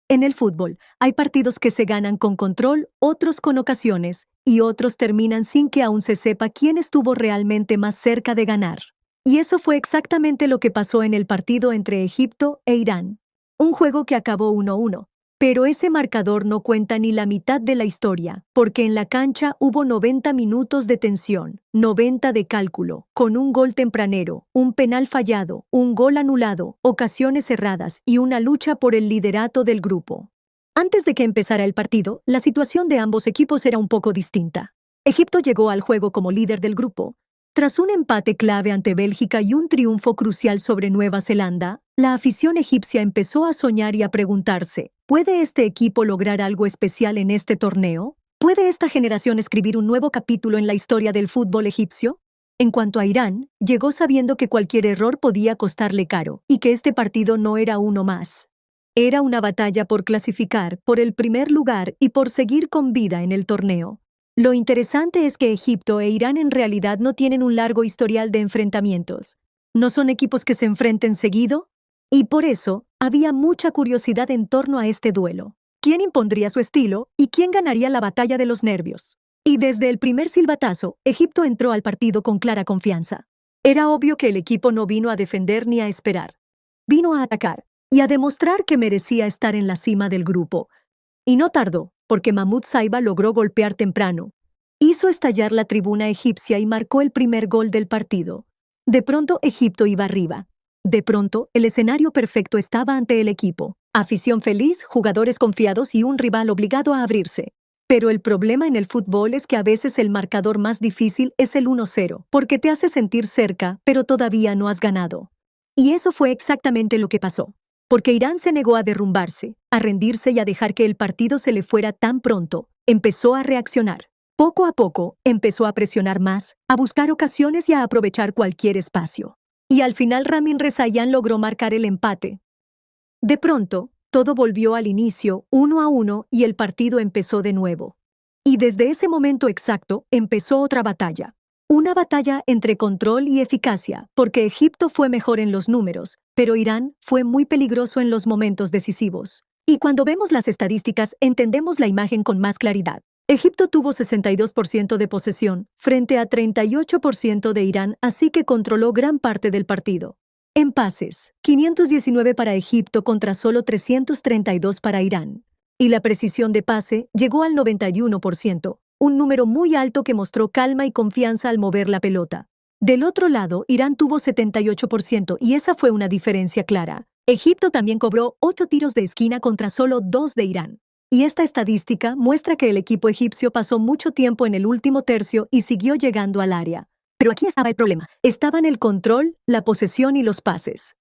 En el fútbol, hay partidos que se ganan con control, otros con ocasiones, y otros terminan sin que aún se sepa quién estuvo realmente más cerca de ganar. Y eso fue exactamente lo que pasó en el partido entre Egipto e Irán. Un juego que acabó 1-1. Pero ese marcador no cuenta ni la mitad de la historia, porque en la cancha hubo 90 minutos de tensión, 90 de cálculo, con un gol tempranero, un penal fallado, un gol anulado, ocasiones cerradas y una lucha por el liderato del grupo. Antes de que empezara el partido, la situación de ambos equipos era un poco distinta. Egipto llegó al juego como líder del grupo. Tras un empate clave ante Bélgica y un triunfo crucial sobre Nueva Zelanda, la afición egipcia empezó a soñar y a preguntarse, ¿puede este equipo lograr algo especial en este torneo? ¿Puede esta generación escribir un nuevo capítulo en la historia del fútbol egipcio? En cuanto a Irán, llegó sabiendo que cualquier error podía costarle caro y que este partido no era uno más. Era una batalla por clasificar, por el primer lugar y por seguir con vida en el torneo. Lo interesante es que Egipto e Irán en realidad no tienen un largo historial de enfrentamientos. No son equipos que se enfrenten seguido, y por eso había mucha curiosidad en torno a este duelo. ¿Quién impondría su estilo y quién ganaría la batalla de los nervios? Y desde el primer silbatazo, Egipto entró al partido con clara confianza. Era obvio que el equipo no vino a defender ni a esperar. Vino a atacar y a demostrar que merecía estar en la cima del grupo. Y no tardó, porque Mahmoud Saiba logró golpear temprano. Hizo estallar la tribuna egipcia y marcó el primer gol del partido. De pronto Egipto iba arriba. De pronto, el escenario perfecto estaba ante el equipo. Afición feliz, jugadores confiados y un rival obligado a abrirse. Pero el problema en el fútbol es que a veces el marcador más difícil es el 1-0, porque te hace sentir cerca, pero todavía no has ganado. Y eso fue exactamente lo que pasó. Porque Irán se negó a derrumbarse, a rendirse y a dejar que el partido se le fuera tan pronto, empezó a reaccionar. Poco a poco, empezó a presionar más, a buscar ocasiones y a aprovechar cualquier espacio. Y al final Ramin Rezaian logró marcar el empate. De pronto, todo volvió al inicio, 1-1, y el partido empezó de nuevo. Y desde ese momento exacto, empezó otra batalla. Una batalla entre control y eficacia, porque Egipto fue mejor en los números, pero Irán fue muy peligroso en los momentos decisivos. Y cuando vemos las estadísticas, entendemos la imagen con más claridad. Egipto tuvo 62% de posesión, frente a 38% de Irán, así que controló gran parte del partido. En pases, 519 para Egipto contra solo 332 para Irán. Y la precisión de pase llegó al 91%, un número muy alto que mostró calma y confianza al mover la pelota. Del otro lado, Irán tuvo 78% y esa fue una diferencia clara. Egipto también cobró 8 tiros de esquina contra solo 2 de Irán. Y esta estadística muestra que el equipo egipcio pasó mucho tiempo en el último tercio y siguió llegando al área. Pero aquí estaba el problema. Estaban el control, la posesión y los pases.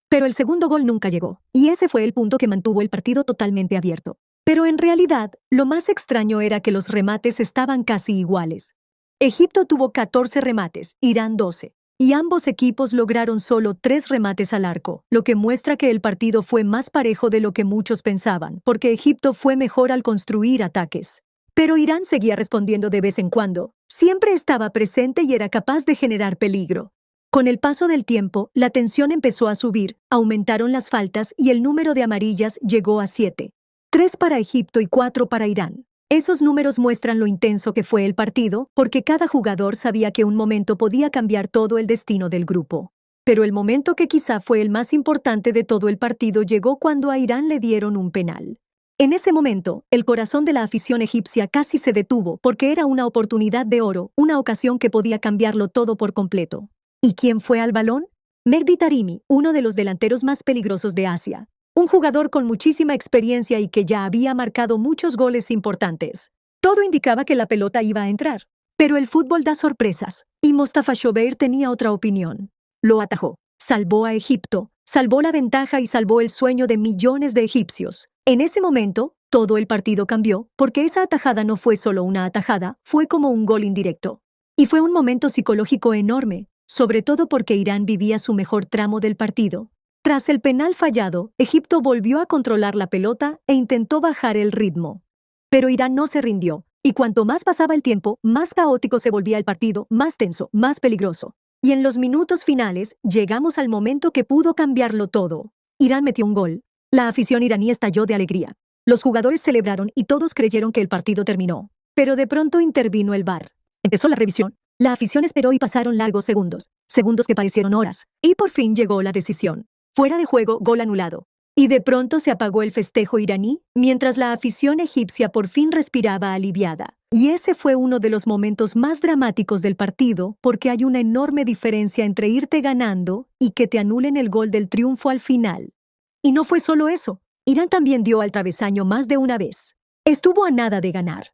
Pero el segundo gol nunca llegó, y ese fue el punto que mantuvo el partido totalmente abierto. Pero en realidad, lo más extraño era que los remates estaban casi iguales. Egipto tuvo 14 remates, Irán 12, y ambos equipos lograron solo 3 remates al arco, lo que muestra que el partido fue más parejo de lo que muchos pensaban, porque Egipto fue mejor al construir ataques. Pero Irán seguía respondiendo de vez en cuando, siempre estaba presente y era capaz de generar peligro. Con el paso del tiempo, la tensión empezó a subir, aumentaron las faltas y el número de amarillas llegó a 7. 3 para Egipto y 4 para Irán. Esos números muestran lo intenso que fue el partido, porque cada jugador sabía que un momento podía cambiar todo el destino del grupo. Pero el momento que quizá fue el más importante de todo el partido llegó cuando a Irán le dieron un penal. En ese momento, el corazón de la afición egipcia casi se detuvo porque era una oportunidad de oro, una ocasión que podía cambiarlo todo por completo. ¿Y quién fue al balón? Mehdi Taremi, uno de los delanteros más peligrosos de Asia. Un jugador con muchísima experiencia y que ya había marcado muchos goles importantes. Todo indicaba que la pelota iba a entrar. Pero el fútbol da sorpresas, y Mostafa Shobeir tenía otra opinión. Lo atajó, salvó a Egipto, salvó la ventaja y salvó el sueño de millones de egipcios. En ese momento, todo el partido cambió, porque esa atajada no fue solo una atajada, fue como un gol indirecto. Y fue un momento psicológico enorme, sobre todo porque Irán vivía su mejor tramo del partido. Tras el penal fallado, Egipto volvió a controlar la pelota e intentó bajar el ritmo. Pero Irán no se rindió, y cuanto más pasaba el tiempo, más caótico se volvía el partido, más tenso, más peligroso. Y en los minutos finales, llegamos al momento que pudo cambiarlo todo. Irán metió un gol, La afición iraní estalló de alegría. Los jugadores celebraron y todos creyeron que el partido terminó. Pero de pronto intervino el VAR. Empezó la revisión. La afición esperó y pasaron largos segundos. Segundos que parecieron horas. Y por fin llegó la decisión. Fuera de juego, gol anulado. Y de pronto se apagó el festejo iraní, mientras la afición egipcia por fin respiraba aliviada. Y ese fue uno de los momentos más dramáticos del partido, porque hay una enorme diferencia entre irte ganando y que te anulen el gol del triunfo al final. Y no fue solo eso. Irán también dio al travesaño más de una vez. Estuvo a nada de ganar.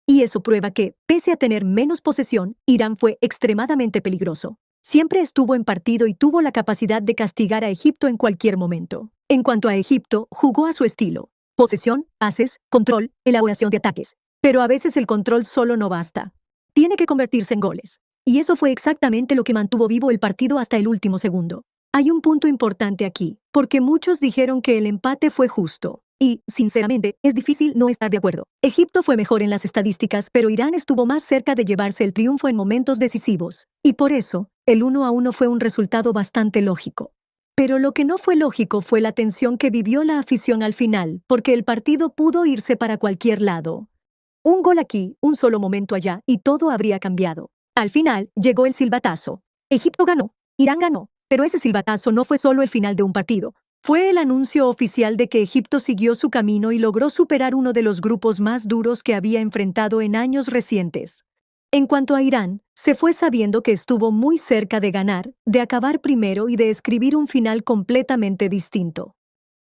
Y eso prueba que, pese a tener menos posesión, Irán fue extremadamente peligroso. Siempre estuvo en partido y tuvo la capacidad de castigar a Egipto en cualquier momento. En cuanto a Egipto, jugó a su estilo. Posesión, pases, control, elaboración de ataques. Pero a veces el control solo no basta. Tiene que convertirse en goles. Y eso fue exactamente lo que mantuvo vivo el partido hasta el último segundo. Hay un punto importante aquí, porque muchos dijeron que el empate fue justo. Y, sinceramente, es difícil no estar de acuerdo. Egipto fue mejor en las estadísticas, pero Irán estuvo más cerca de llevarse el triunfo en momentos decisivos. Y por eso, el 1-1 fue un resultado bastante lógico. Pero lo que no fue lógico fue la tensión que vivió la afición al final, porque el partido pudo irse para cualquier lado. Un gol aquí, un solo momento allá, y todo habría cambiado. Al final, llegó el silbatazo. Egipto ganó, Irán ganó, pero ese silbatazo no fue solo el final de un partido. Fue el anuncio oficial de que Egipto siguió su camino y logró superar uno de los grupos más duros que había enfrentado en años recientes. En cuanto a Irán, se fue sabiendo que estuvo muy cerca de ganar, de acabar primero y de escribir un final completamente distinto.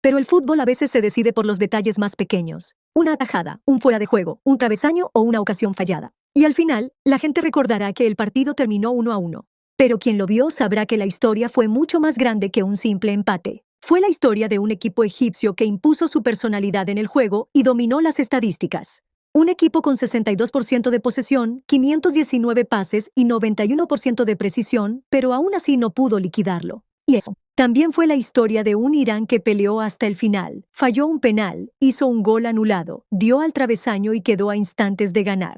Pero el fútbol a veces se decide por los detalles más pequeños. Una atajada, un fuera de juego, un travesaño o una ocasión fallada. Y al final, la gente recordará que el partido terminó 1-1. Pero quien lo vio sabrá que la historia fue mucho más grande que un simple empate. Fue la historia de un equipo egipcio que impuso su personalidad en el juego y dominó las estadísticas. Un equipo con 62% de posesión, 519 pases y 91% de precisión, pero aún así no pudo liquidarlo. Y eso también fue la historia de un Irán que peleó hasta el final, falló un penal, hizo un gol anulado, dio al travesaño y quedó a instantes de ganar.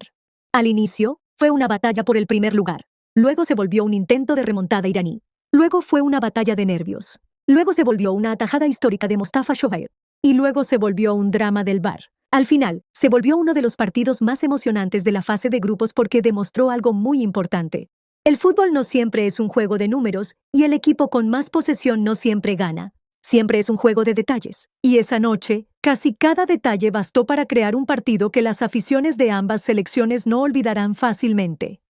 Al inicio, fue una batalla por el primer lugar. Luego se volvió un intento de remontada iraní. Luego fue una batalla de nervios. Luego se volvió una atajada histórica de Mostafa Shohair. Y luego se volvió un drama del VAR. Al final, se volvió uno de los partidos más emocionantes de la fase de grupos porque demostró algo muy importante. El fútbol no siempre es un juego de números y el equipo con más posesión no siempre gana. Siempre es un juego de detalles. Y esa noche, casi cada detalle bastó para crear un partido que las aficiones de ambas selecciones no olvidarán fácilmente.